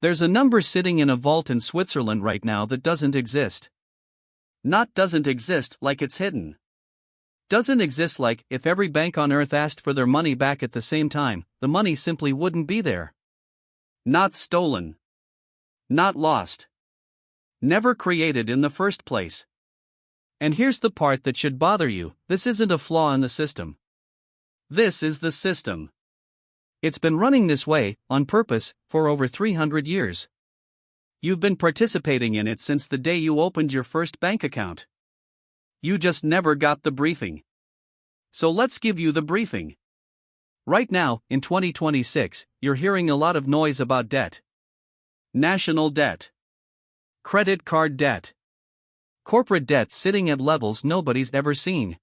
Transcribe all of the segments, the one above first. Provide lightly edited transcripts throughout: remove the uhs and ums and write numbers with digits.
There's a number sitting in a vault in Switzerland right now that doesn't exist. Not doesn't exist like it's hidden. Doesn't exist like if every bank on earth asked for their money back at the same time, the money simply wouldn't be there. Not stolen. Not lost. Never created in the first place. And here's the part that should bother you: this isn't a flaw in the system. This is the system. It's been running this way, on purpose, for over 300 years. You've been participating in it since the day you opened your first bank account. You just never got the briefing. So let's give you the briefing. Right now, in 2026, you're hearing a lot of noise about debt. National debt. Credit card debt. Corporate debt sitting at levels nobody's ever seen.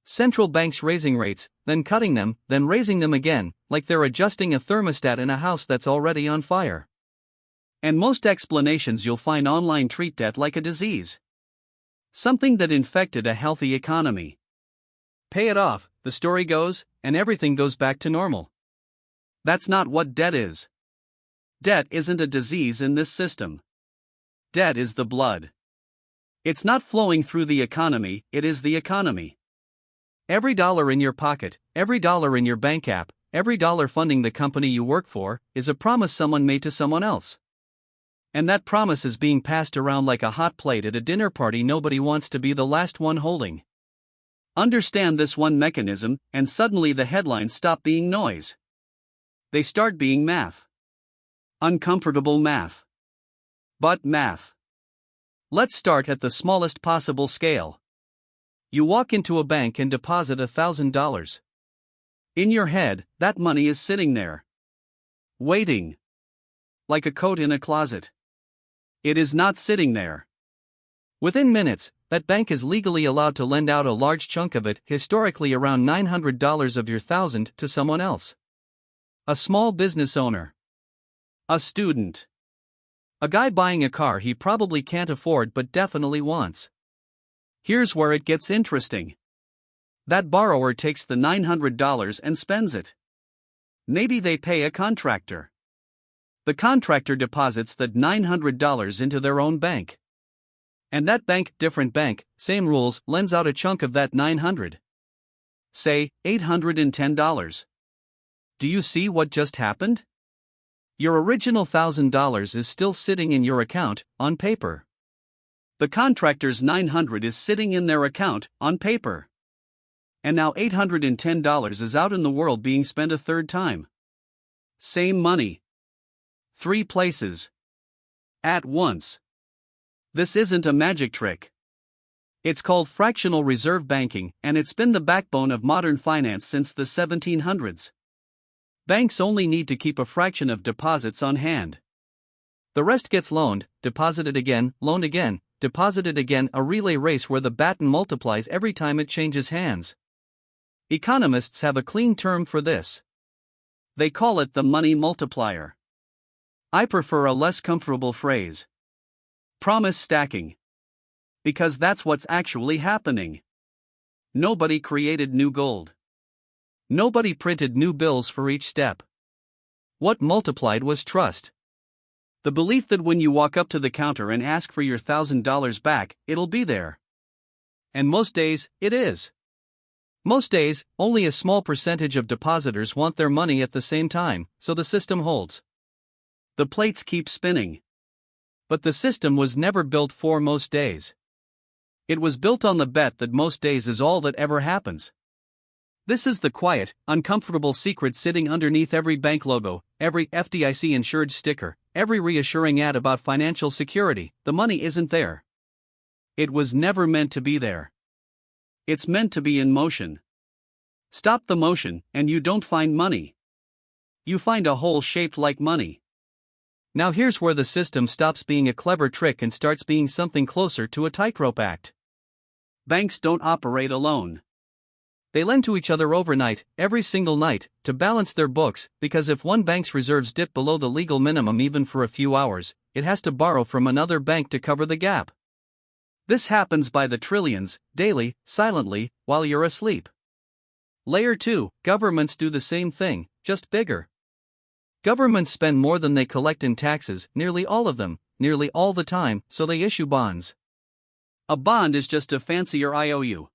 Central banks raising rates, then cutting them, then raising them again, like they're adjusting a thermostat in a house that's already on fire. And most explanations you'll find online treat debt like a disease. Something that infected a healthy economy. Pay it off, the story goes, and everything goes back to normal. That's not what debt is. Debt isn't a disease in this system. Debt is the blood. It's not flowing through the economy, it is the economy. Every dollar in your pocket, every dollar in your bank app, every dollar funding the company you work for, is a promise someone made to someone else. And that promise is being passed around like a hot plate at a dinner party nobody wants to be the last one holding. Understand this one mechanism, and suddenly the headlines stop being noise. They start being math. Uncomfortable math. But math. Let's start at the smallest possible scale. You walk into a bank and deposit $1,000. In your head, that money is sitting there. Waiting. Like a coat in a closet. It is not sitting there. Within minutes, that bank is legally allowed to lend out a large chunk of it, historically around $900 of your $1,000, to someone else. A small business owner. A student. A guy buying a car he probably can't afford but definitely wants. Here's where it gets interesting. That borrower takes the $900 and spends it. Maybe they pay a contractor. The contractor deposits that $900 into their own bank. And that bank, different bank, same rules, lends out a chunk of that $900. Say, $810. Do you see what just happened? Your original $1,000 is still sitting in your account, on paper. The contractor's $900 is sitting in their account, on paper. And now $810 is out in the world being spent a third time. Same money. 3 places. At once. This isn't a magic trick. It's called fractional reserve banking, and it's been the backbone of modern finance since the 1700s. Banks only need to keep a fraction of deposits on hand. The rest gets loaned, deposited again, loaned again, deposited again, a relay race where the baton multiplies every time it changes hands. Economists have a clean term for this. They call it the money multiplier. I prefer a less comfortable phrase. Promise stacking. Because that's what's actually happening. Nobody created new gold. Nobody printed new bills for each step. What multiplied was trust. The belief that when you walk up to the counter and ask for your $1,000 back, it'll be there. And most days, it is. Most days, only a small percentage of depositors want their money at the same time, so the system holds. The plates keep spinning. But the system was never built for most days. It was built on the bet that most days is all that ever happens. This is the quiet, uncomfortable secret sitting underneath every bank logo, every FDIC-insured sticker, every reassuring ad about financial security: the money isn't there. It was never meant to be there. It's meant to be in motion. Stop the motion, and you don't find money. You find a hole shaped like money. Now here's where the system stops being a clever trick and starts being something closer to a tightrope act. Banks don't operate alone. They lend to each other overnight, every single night, to balance their books, because if one bank's reserves dip below the legal minimum even for a few hours, it has to borrow from another bank to cover the gap. This happens by the trillions, daily, silently, while you're asleep. Layer 2, governments do the same thing, just bigger. Governments spend more than they collect in taxes, nearly all of them, nearly all the time, so they issue bonds. A bond is just a fancier IOU.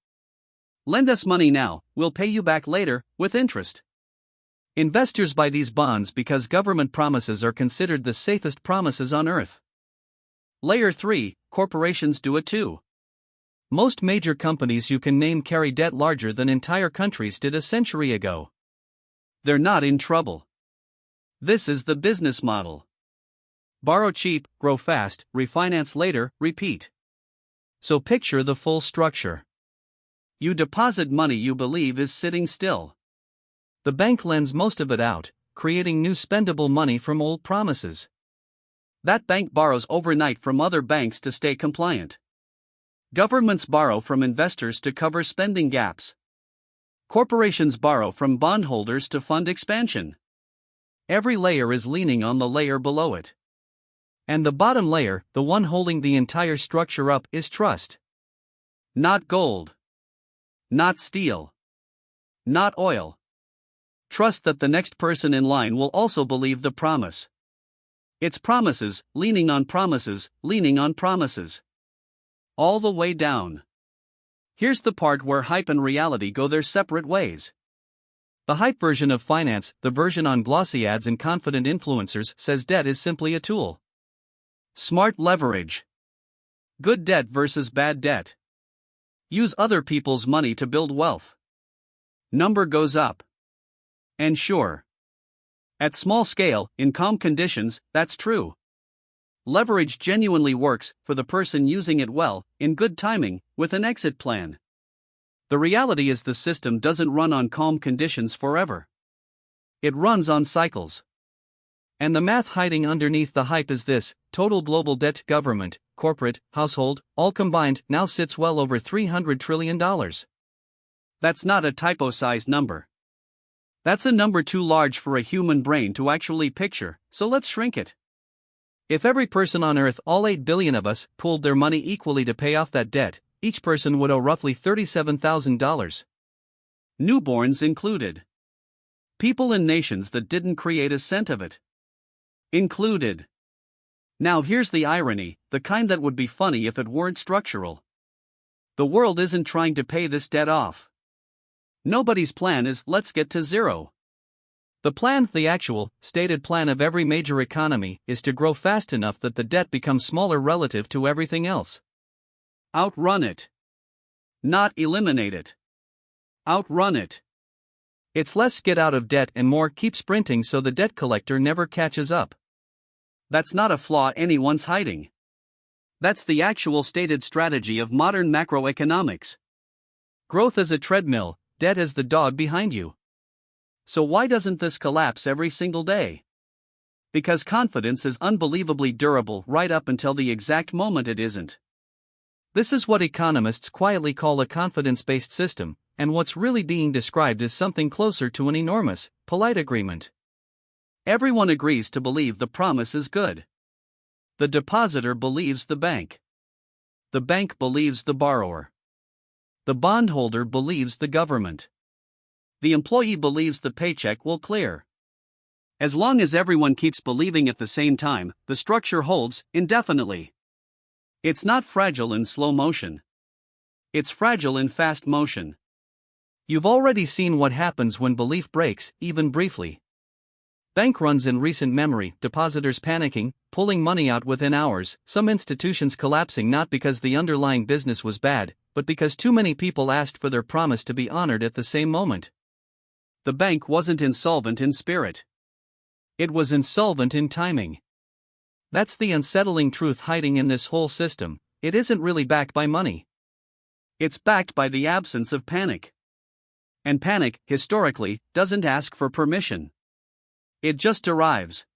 Lend us money now, we'll pay you back later, with interest. Investors buy these bonds because government promises are considered the safest promises on earth. Layer 3, corporations do it too. Most major companies you can name carry debt larger than entire countries did a century ago. They're not in trouble. This is the business model. Borrow cheap, grow fast, refinance later, repeat. So picture the full structure. You deposit money you believe is sitting still. The bank lends most of it out, creating new spendable money from old promises. That bank borrows overnight from other banks to stay compliant. Governments borrow from investors to cover spending gaps. Corporations borrow from bondholders to fund expansion. Every layer is leaning on the layer below it. And the bottom layer, the one holding the entire structure up, is trust. Not gold. Not steel. Not oil. Trust that the next person in line will also believe the promise. It's promises, leaning on promises, leaning on promises. All the way down. Here's the part where hype and reality go their separate ways. The hype version of finance, the version on glossy ads and confident influencers, says debt is simply a tool. Smart leverage. Good debt versus bad debt. Use other people's money to build wealth. Number goes up. And sure. At small scale, in calm conditions, that's true. Leverage genuinely works for the person using it well, in good timing, with an exit plan. The reality is the system doesn't run on calm conditions forever. It runs on cycles. And the math hiding underneath the hype is this: total global debt, government, corporate, household, all combined, now sits well over $300 trillion. That's not a typo-sized number. That's a number too large for a human brain to actually picture, so let's shrink it. If every person on Earth, all 8 billion of us, pooled their money equally to pay off that debt, each person would owe roughly $37,000. Newborns included. People in nations that didn't create a cent of it. Included. Now here's the irony, the kind that would be funny if it weren't structural. The world isn't trying to pay this debt off. Nobody's plan is, let's get to zero. The plan, the actual, stated plan of every major economy, is to grow fast enough that the debt becomes smaller relative to everything else. Outrun it. Not eliminate it. Outrun it. It's less get out of debt and more keep sprinting so the debt collector never catches up. That's not a flaw anyone's hiding. That's the actual stated strategy of modern macroeconomics. Growth as a treadmill, debt as the dog behind you. So why doesn't this collapse every single day? Because confidence is unbelievably durable right up until the exact moment it isn't. This is what economists quietly call a confidence-based system, and what's really being described is something closer to an enormous, polite agreement. Everyone agrees to believe the promise is good. The depositor believes the bank. The bank believes the borrower. The bondholder believes the government. The employee believes the paycheck will clear. As long as everyone keeps believing at the same time, the structure holds indefinitely. It's not fragile in slow motion. It's fragile in fast motion. You've already seen what happens when belief breaks, even briefly. Bank runs in recent memory, depositors panicking, pulling money out within hours, some institutions collapsing not because the underlying business was bad, but because too many people asked for their promise to be honored at the same moment. The bank wasn't insolvent in spirit. It was insolvent in timing. That's the unsettling truth hiding in this whole system. It isn't really backed by money. It's backed by the absence of panic. And panic, historically, doesn't ask for permission. It just arrives.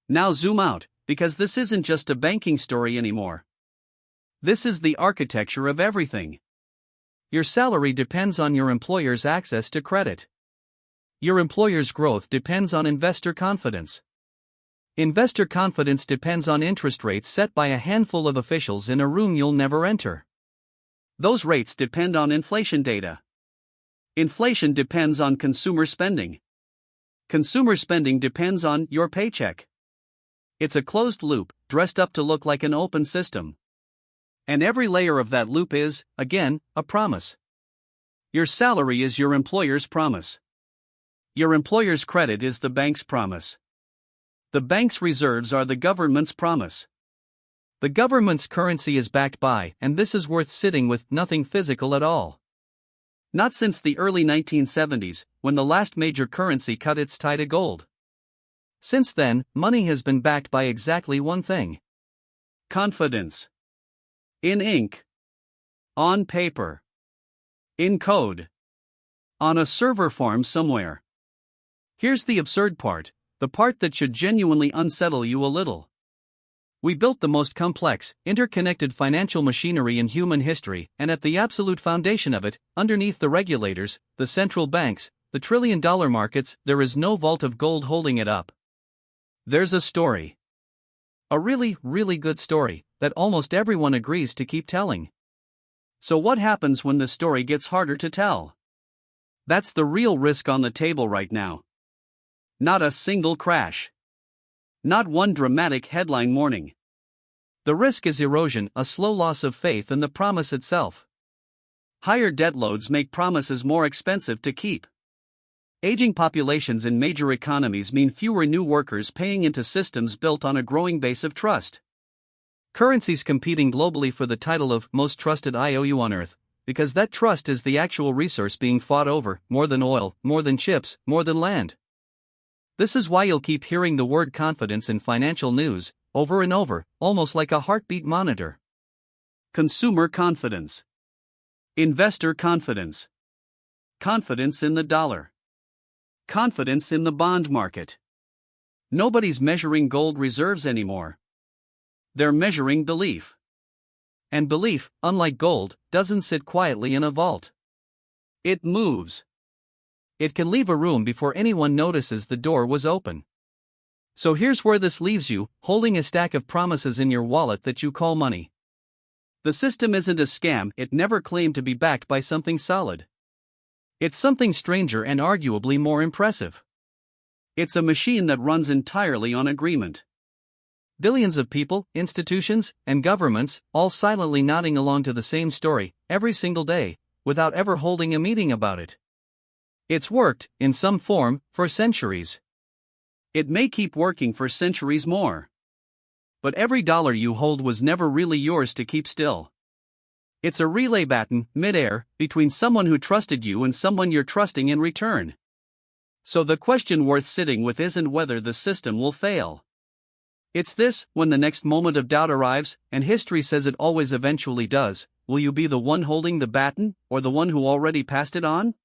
Now zoom out, because this isn't just a banking story anymore. This is the architecture of everything. Your salary depends on your employer's access to credit. Your employer's growth depends on investor confidence. Investor confidence depends on interest rates set by a handful of officials in a room you'll never enter. Those rates depend on inflation data. Inflation depends on consumer spending. Consumer spending depends on your paycheck. It's a closed loop, dressed up to look like an open system. And every layer of that loop is, again, a promise. Your salary is your employer's promise. Your employer's credit is the bank's promise. The bank's reserves are the government's promise. The government's currency is backed by, and this is worth sitting with, nothing physical at all. Not since the early 1970s, when the last major currency cut its tie to gold. Since then, money has been backed by exactly one thing: confidence. In ink. On paper. In code. On a server farm somewhere. Here's the absurd part, the part that should genuinely unsettle you a little. We built the most complex, interconnected financial machinery in human history, and at the absolute foundation of it, underneath the regulators, the central banks, the trillion-dollar markets, there is no vault of gold holding it up. There's a story. A really, really good story, that almost everyone agrees to keep telling. So what happens when the story gets harder to tell? That's the real risk on the table right now. Not a single crash. Not one dramatic headline morning. The risk is erosion, a slow loss of faith in the promise itself. Higher debt loads make promises more expensive to keep. Aging populations in major economies mean fewer new workers paying into systems built on a growing base of trust. Currencies competing globally for the title of most trusted IOU on earth, because that trust is the actual resource being fought over, more than oil, more than chips, more than land. This is why you'll keep hearing the word confidence in financial news, over and over, almost like a heartbeat monitor. Consumer confidence. Investor confidence. Confidence in the dollar. Confidence in the bond market. Nobody's measuring gold reserves anymore. They're measuring belief. And belief, unlike gold, doesn't sit quietly in a vault. It moves. It can leave a room before anyone notices the door was open. So here's where this leaves you, holding a stack of promises in your wallet that you call money. The system isn't a scam, it never claimed to be backed by something solid. It's something stranger and arguably more impressive. It's a machine that runs entirely on agreement. Billions of people, institutions, and governments, all silently nodding along to the same story, every single day, without ever holding a meeting about it. It's worked, in some form, for centuries. It may keep working for centuries more. But every dollar you hold was never really yours to keep still. It's a relay baton, mid-air, between someone who trusted you and someone you're trusting in return. So the question worth sitting with isn't whether the system will fail. It's this: when the next moment of doubt arrives, and history says it always eventually does, will you be the one holding the baton, or the one who already passed it on?